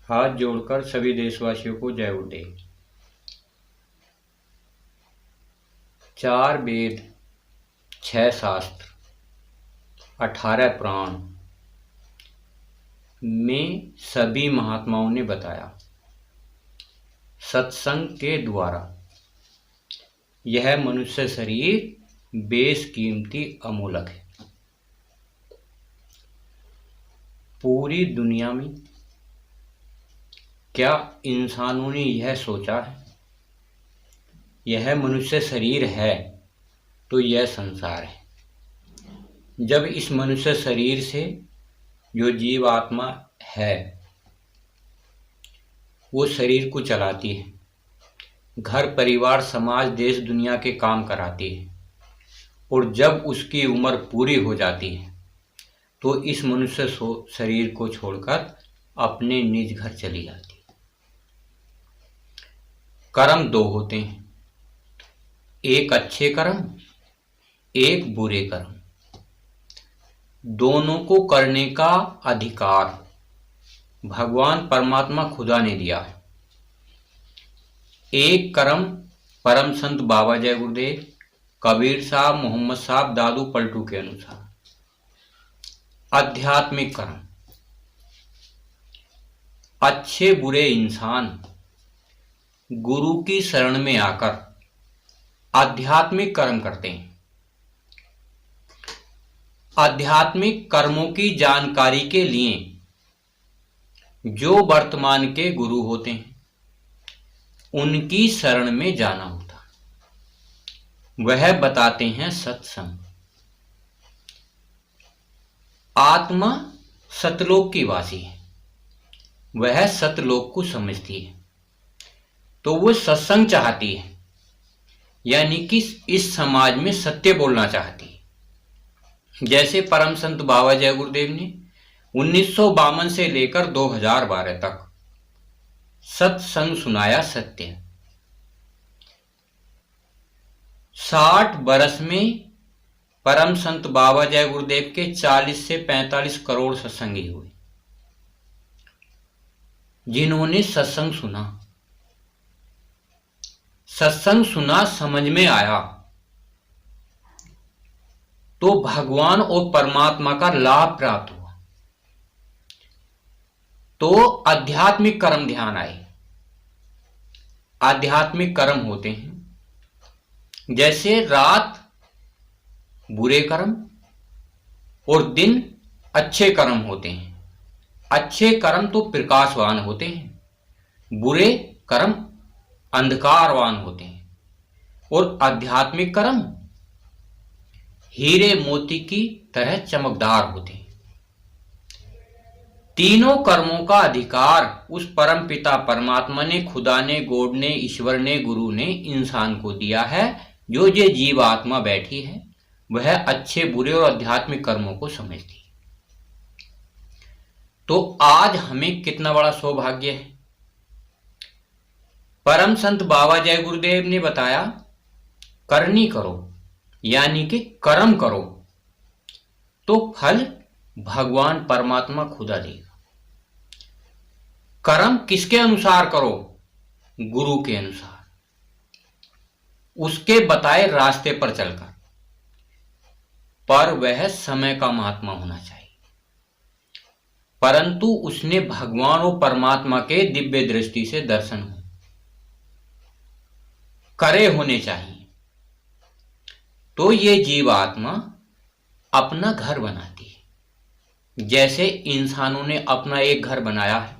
हाथ जोड़कर सभी देशवासियों को जय उठे। 4 वेद, 6 शास्त्र, 18 पुराण में सभी महात्माओं ने बताया, सत्संग के द्वारा यह मनुष्य शरीर बेशकीमती अमूलक है। पूरी दुनिया में क्या इंसानों ने यह सोचा है, यह मनुष्य शरीर है तो यह संसार है। जब इस मनुष्य शरीर से जो जीव आत्मा है वो शरीर को चलाती है, घर परिवार समाज देश दुनिया के काम कराती है, और जब उसकी उम्र पूरी हो जाती है तो इस मनुष्य शरीर को छोड़कर अपने निज घर चली जाती है। कर्म 2 होते हैं, एक अच्छे कर्म, एक बुरे कर्म। दोनों को करने का अधिकार भगवान परमात्मा खुदा ने दिया है। एक कर्म परम संत बाबा जय गुरुदेव, कबीर साहब, मोहम्मद साहब, दादू पलटू के अनुसार आध्यात्मिक कर्म। अच्छे बुरे इंसान गुरु की शरण में आकर आध्यात्मिक कर्म करते हैं। आध्यात्मिक कर्मों की जानकारी के लिए जो वर्तमान के गुरु होते हैं उनकी शरण में जाना होता है। वह बताते हैं सत्संग। आत्मा सतलोक की वासी है, वह सतलोक को समझती है तो वो सत्संग चाहती है, यानी कि इस समाज में सत्य बोलना चाहती है। जैसे परम संत बाबा जय गुरुदेव ने 1952 से लेकर 2012 तक सत्संग सुनाया। सत्य 60 वर्ष में परम संत बाबा जय गुरुदेव के 40 से 45 करोड़ सत्संगी हुए, जिन्होंने सत्संग सुना। सत्संग सुना, समझ में आया तो भगवान और परमात्मा का लाभ प्राप्त हुआ, तो आध्यात्मिक कर्म ध्यान आए। आध्यात्मिक कर्म होते हैं जैसे रात बुरे कर्म और दिन अच्छे कर्म होते हैं। अच्छे कर्म तो प्रकाशवान होते हैं, बुरे कर्म अंधकारवान होते हैं, और आध्यात्मिक कर्म हीरे मोती की तरह चमकदार होते हैं। तीनों कर्मों का अधिकार उस परम पिता परमात्मा ने, खुदा ने, गॉड ने, ईश्वर ने, गुरु ने इंसान को दिया है। जो ये जीव आत्मा बैठी है वह अच्छे बुरे और आध्यात्मिक कर्मों को समझती है। तो आज हमें कितना बड़ा सौभाग्य है। परम संत बाबा जय गुरुदेव ने बताया, करनी करो, यानी कि कर्म करो तो फल भगवान परमात्मा खुदा देगा। कर्म किसके अनुसार करो? गुरु के अनुसार, उसके बताए रास्ते पर चलकर, पर वह समय का महात्मा होना चाहिए, परंतु उसने भगवान और परमात्मा के दिव्य दृष्टि से दर्शन करे होने चाहिए। तो ये जीव आत्मा अपना घर बनाती है, जैसे इंसानों ने अपना एक घर बनाया है।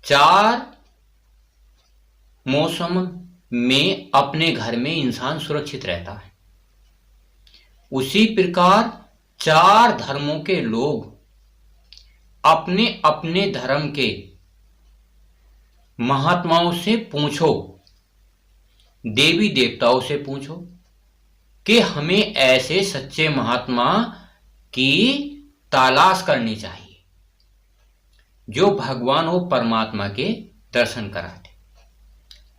4 मौसम में अपने घर में इंसान सुरक्षित रहता है। उसी प्रकार 4 धर्मों के लोग अपने अपने धर्म के महात्माओं से पूछो, देवी देवताओं से पूछो कि हमें ऐसे सच्चे महात्मा की तलाश करनी चाहिए जो भगवान और परमात्मा के दर्शन कराते।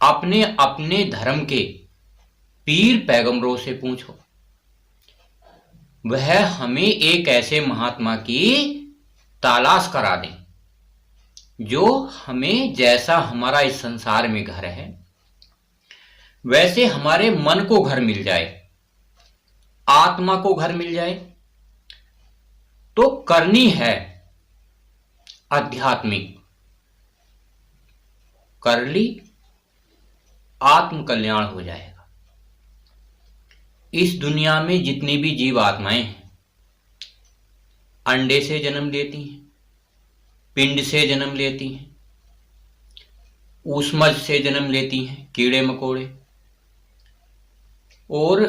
अपने अपने धर्म के पीर पैगंबरों से पूछो, वह हमें एक ऐसे महात्मा की तलाश करा दें जो हमें जैसा हमारा इस संसार में घर है वैसे हमारे मन को घर मिल जाए, आत्मा को घर मिल जाए, तो करनी है आध्यात्मिक, कर ली आत्म कल्याण हो जाएगा। इस दुनिया में जितनी भी जीव आत्माएं हैं अंडे से जन्म लेती हैं, पिंड से जन्म लेती हैं, ऊष्मज से जन्म लेती हैं, कीड़े मकोड़े, और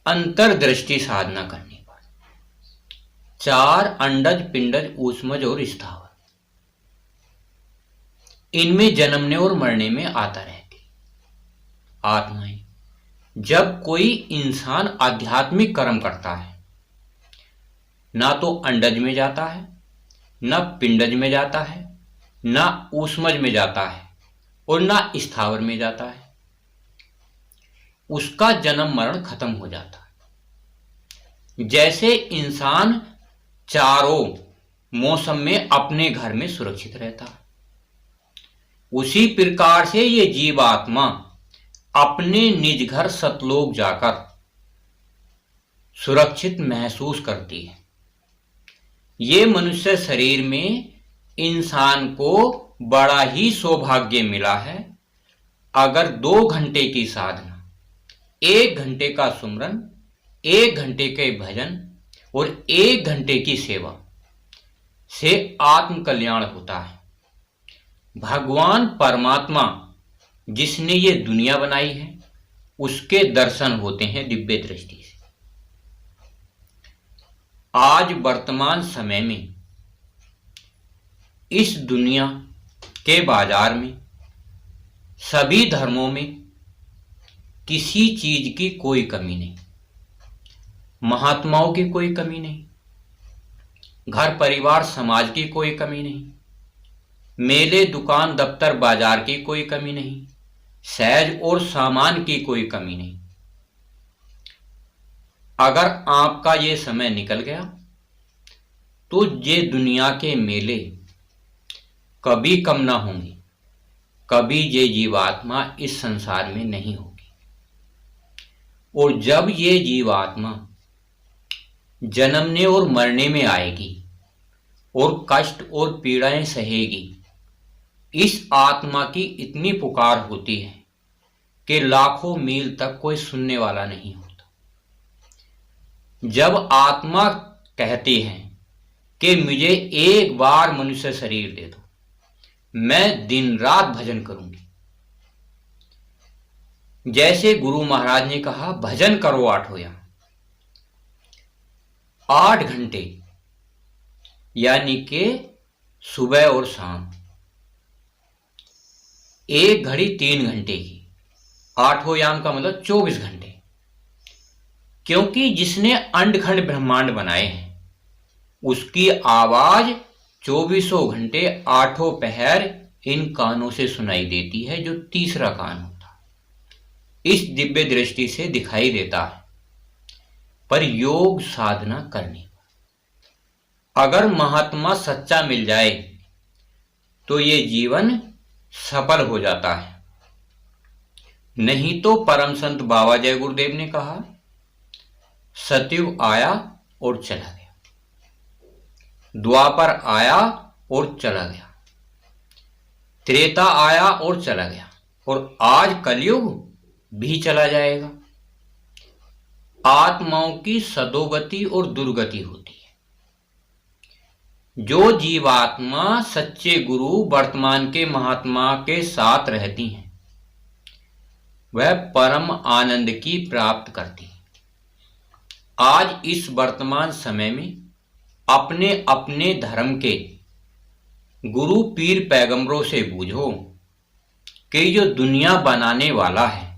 अंतर्दृष्टि साधना करने पर 4 अंडज, पिंडज, ऊष्मज और स्थावर इनमें जन्मने और मरने में आता रहती आत्माएं। जब कोई इंसान आध्यात्मिक कर्म करता है, ना तो अंडज में जाता है, ना पिंडज में जाता है, ना ऊष्मज में जाता है और ना स्थावर में जाता है, उसका जन्म मरण खत्म हो जाता है। जैसे इंसान चारों मौसम में अपने घर में सुरक्षित रहता है, उसी प्रकार से ये जीवात्मा अपने निज घर सतलोक जाकर सुरक्षित महसूस करती है। ये मनुष्य शरीर में इंसान को बड़ा ही सौभाग्य मिला है। अगर 2 घंटे की साधना, 1 घंटे का सुमरन, 1 घंटे के भजन और 1 घंटे की सेवा से आत्म कल्याण होता है। भगवान परमात्मा जिसने ये दुनिया बनाई है उसके दर्शन होते हैं दिव्य दृष्टि से। आज वर्तमान समय में इस दुनिया के बाजार में सभी धर्मों में किसी चीज की कोई कमी नहीं, महात्माओं की कोई कमी नहीं, घर परिवार समाज की कोई कमी नहीं, मेले दुकान दफ्तर बाजार की कोई कमी नहीं, सहज और सामान की कोई कमी नहीं। अगर आपका ये समय निकल गया तो ये दुनिया के मेले कभी कम ना होंगे, कभी ये जीवात्मा इस संसार में नहीं होगी। और जब ये जीवात्मा जन्मने और मरने में आएगी और कष्ट और पीड़ाएं सहेगी, इस आत्मा की इतनी पुकार होती है कि लाखों मील तक कोई सुनने वाला नहीं होता। जब आत्मा कहती है कि मुझे एक बार मनुष्य शरीर दे दो, मैं दिन रात भजन करूंगी। जैसे गुरु महाराज ने कहा भजन करो 8 या 8 घंटे, यानी कि सुबह और शाम, 1 घड़ी 3 घंटे की, 8 याम का मतलब 24 घंटे। क्योंकि जिसने अंडखंड ब्रह्मांड बनाए हैं उसकी आवाज 24 घंटे 8 पहर इन कानों से सुनाई देती है, जो तीसरा कान होता है। इस दिव्य दृष्टि से दिखाई देता है। पर योग साधना करने पर अगर महात्मा सच्चा मिल जाए तो ये जीवन सफल हो जाता है। नहीं तो परम संत बाबा जय गुरुदेव ने कहा सतयुग आया और चला गया, द्वापर आया और चला गया, त्रेता आया और चला गया, और आज कलयुग भी चला जाएगा। आत्माओं की सदोगति और दुर्गति होती है। जो जीवात्मा सच्चे गुरु वर्तमान के महात्मा के साथ रहती हैं वह परम आनंद की प्राप्त करती है। आज इस वर्तमान समय में अपने अपने धर्म के गुरु पीर पैगंबरों से पूछो कि जो दुनिया बनाने वाला है,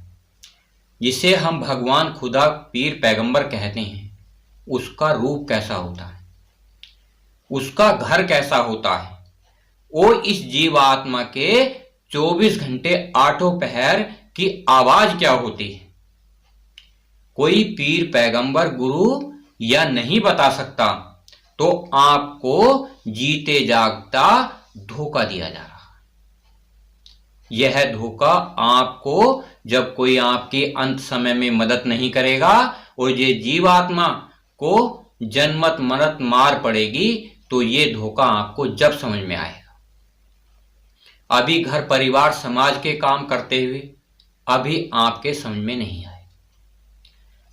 जिसे हम भगवान खुदा पीर पैगंबर कहते हैं, उसका रूप कैसा होता है, उसका घर कैसा होता है, और इस जीवात्मा के 24 घंटे 8 पहर की आवाज क्या होती है। कोई पीर पैगंबर गुरु या नहीं बता सकता, तो आपको जीते जागता धोखा दिया जा रहा। यह धोखा आपको, जब कोई आपके अंत समय में मदद नहीं करेगा और ये जीवात्मा को जन्मत मरत मार पड़ेगी, तो ये धोखा आपको जब समझ में आएगा। अभी घर परिवार समाज के काम करते हुए अभी आपके समझ में नहीं आए,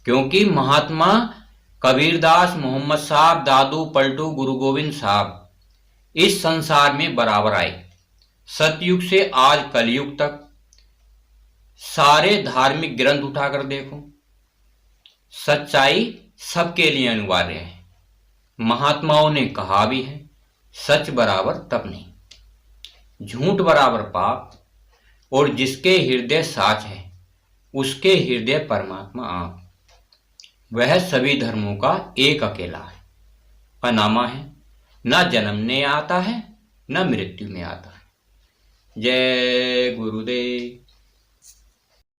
क्योंकि महात्मा कबीरदास, मोहम्मद साहब, दादू पलटू, गुरु गोविंद साहब इस संसार में बराबर आए। सतयुग से आज कलयुग तक सारे धार्मिक ग्रंथ उठाकर देखो, सच्चाई सबके लिए अनिवार्य है। महात्माओं ने कहा भी है, सच बराबर तप नहीं, झूठ बराबर पाप, और जिसके हृदय साच है उसके हृदय परमात्मा आप। वह सभी धर्मों का एक अकेला है, अनामा है, न जन्मने आता है न मृत्यु में आता है। जय गुरुदेव।